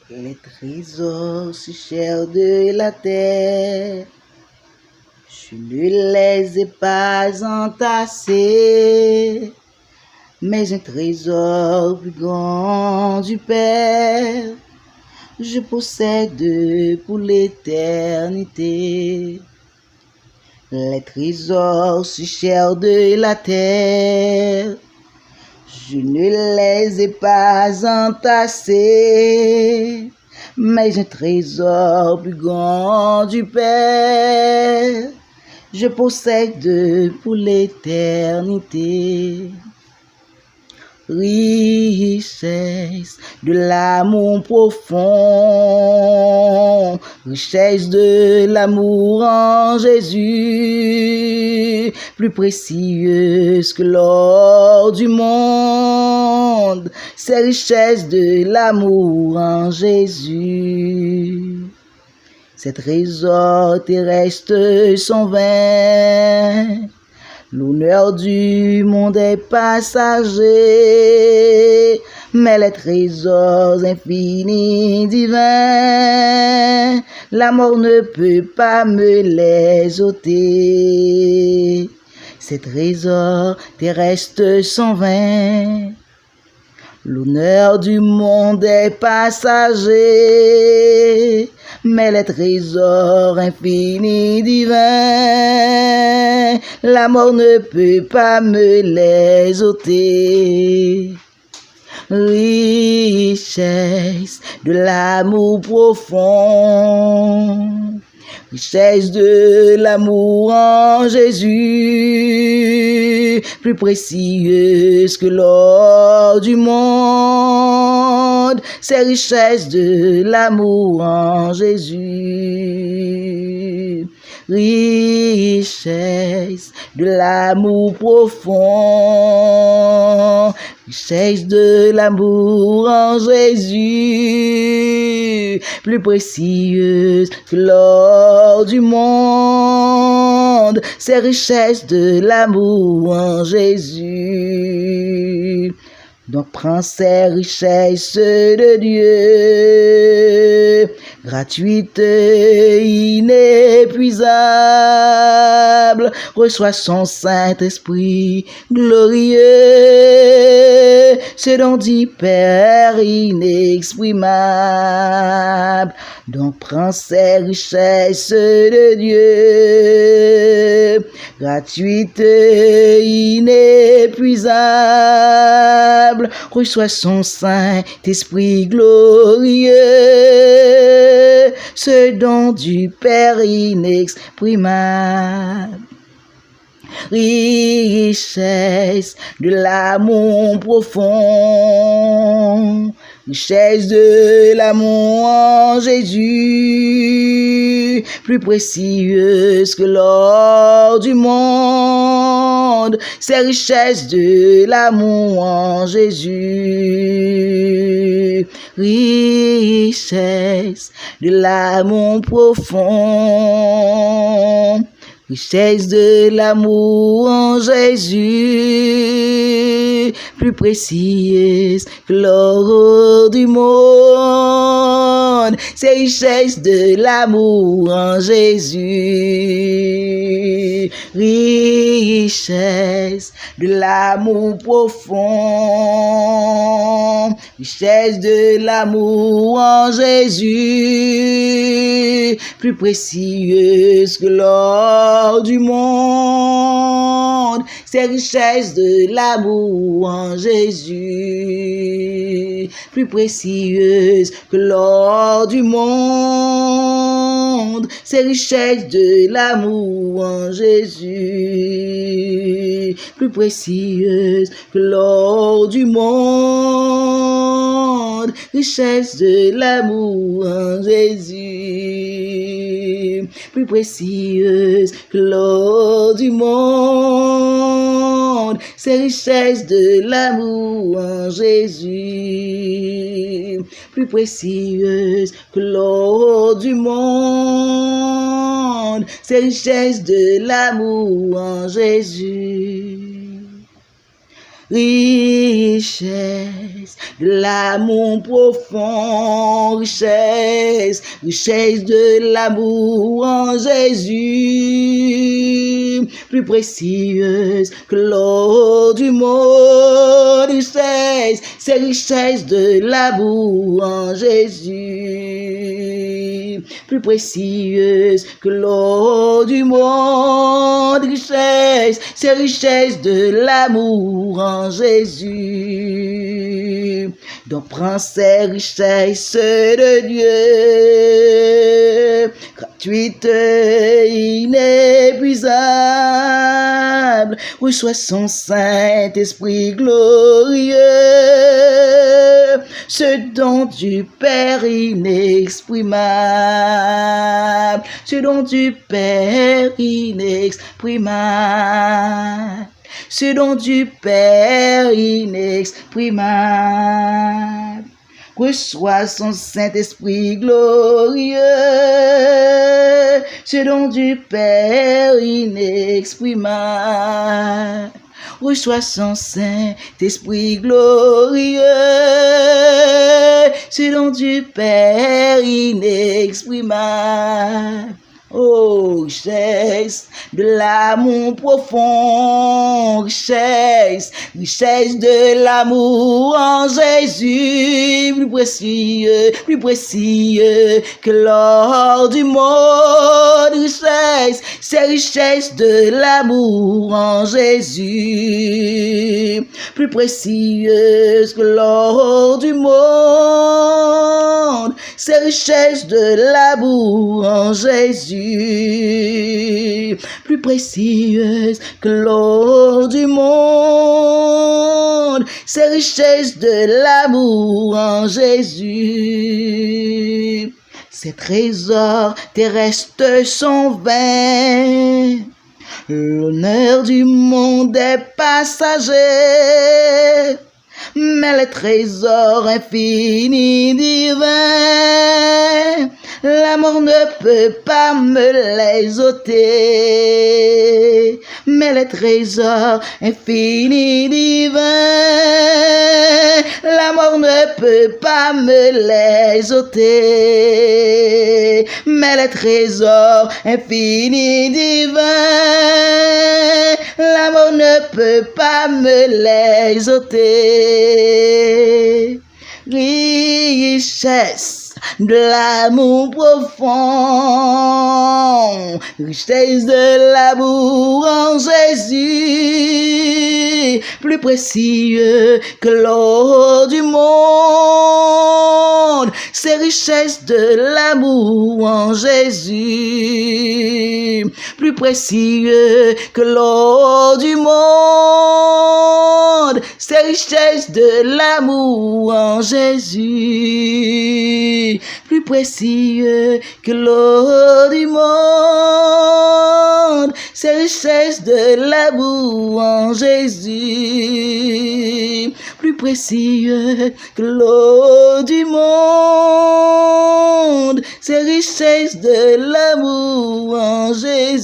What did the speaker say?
Les trésors si chers de la terre, je ne les ai pas entassés, mais un trésor plus grand du Père, je possède pour l'éternité. Les trésors si chers de la terre, je ne les ai pas entassés, mais un trésor plus grand du Père, je possède pour l'éternité. Richesse de l'amour profond, richesse de l'amour en Jésus, plus précieuse que l'or du monde, c'est richesse de l'amour en Jésus. Ces trésors terrestres sont vains, l'honneur du monde est passager, mais les trésors infinis divins, la mort ne peut pas me les ôter. Ces trésors terrestres sont vains, l'honneur du monde est passager, mais les trésors infinis divins, la mort ne peut pas me les ôter. Richesse de l'amour profond, richesse de l'amour en Jésus, plus précieuse que l'or du monde, c'est richesse de l'amour en Jésus. Richesse de l'amour profond, richesse de l'amour en Jésus, plus précieuse que l'or du monde, c'est richesse de l'amour en Jésus. Donc prends ces richesses de Dieu, gratuites, inépuisables, reçois son Saint-Esprit glorieux, ce don du Père inexprimable. Donc prends ces richesses de Dieu, gratuites, inépuisables, reçois son Saint-Esprit glorieux, ce don du Père inexprimable. Richesse de l'amour profond, richesse de l'amour en Jésus, plus précieuse que l'or du monde, c'est richesse de l'amour en Jésus. Richesse de l'amour profond, richesse de l'amour en Jésus, plus précieuse que l'or du monde, c'est richesse de l'amour en Jésus. Richesse de l'amour profond, richesse de l'amour en Jésus, plus précieuse que l'or du monde, c'est richesse de l'amour en Jésus, plus précieuse que l'or du monde, c'est richesse de l'amour en Jésus, plus précieuse que l'or du monde, richesse de l'amour en Jésus, plus précieuse que l'or du monde, c'est richesse de l'amour en Jésus, plus précieuse que l'or du monde, c'est richesse de l'amour en Jésus. richesse de l'amour profond, richesse, richesse de l'amour en Jésus, plus précieuse que l'or du monde, richesse, c'est richesse de l'amour en Jésus, plus précieuse que l'or du monde, richesse, c'est richesse de l'amour en Jésus. Donc prends ces richesses de Dieu, gratuites, inépuisables, reçois son Saint-Esprit glorieux, ce don du Père inexprimable, ce don du Père inexprimable, ce don du Père inexprimable. Reçois son Saint-Esprit glorieux, ce don du Père inexprimable. Reçois son Saint-Esprit glorieux, ce don du Père inexprimable. Oh, richesse de l'amour profond, richesse, richesse de l'amour en Jésus, plus précieux que l'or du monde, richesse, c'est richesse de l'amour en Jésus, plus précieuse que l'or du monde, c'est richesse de l'amour en Jésus, plus précieuse que l'or du monde, c'est richesse de l'amour en Jésus. Ces trésors terrestres sont vains, l'honneur du monde est passager, mais les trésors infinis divins, la mort ne peut pas me les ôter. Mais les trésors infinis divins, la mort ne peut pas me les ôter. Mais les trésors infinis divins, la mort ne peut pas me les ôter. Richesse de l'amour profond, richesse de l'amour en Jésus, plus précieux que l'or du monde, c'est richesse de l'amour en Jésus, plus précieux que l'or du monde, c'est richesse de l'amour en Jésus, plus précieux que l'or du monde, c'est richesse de l'amour en Jésus, plus précieux que l'or du monde, c'est richesse de l'amour en Jésus.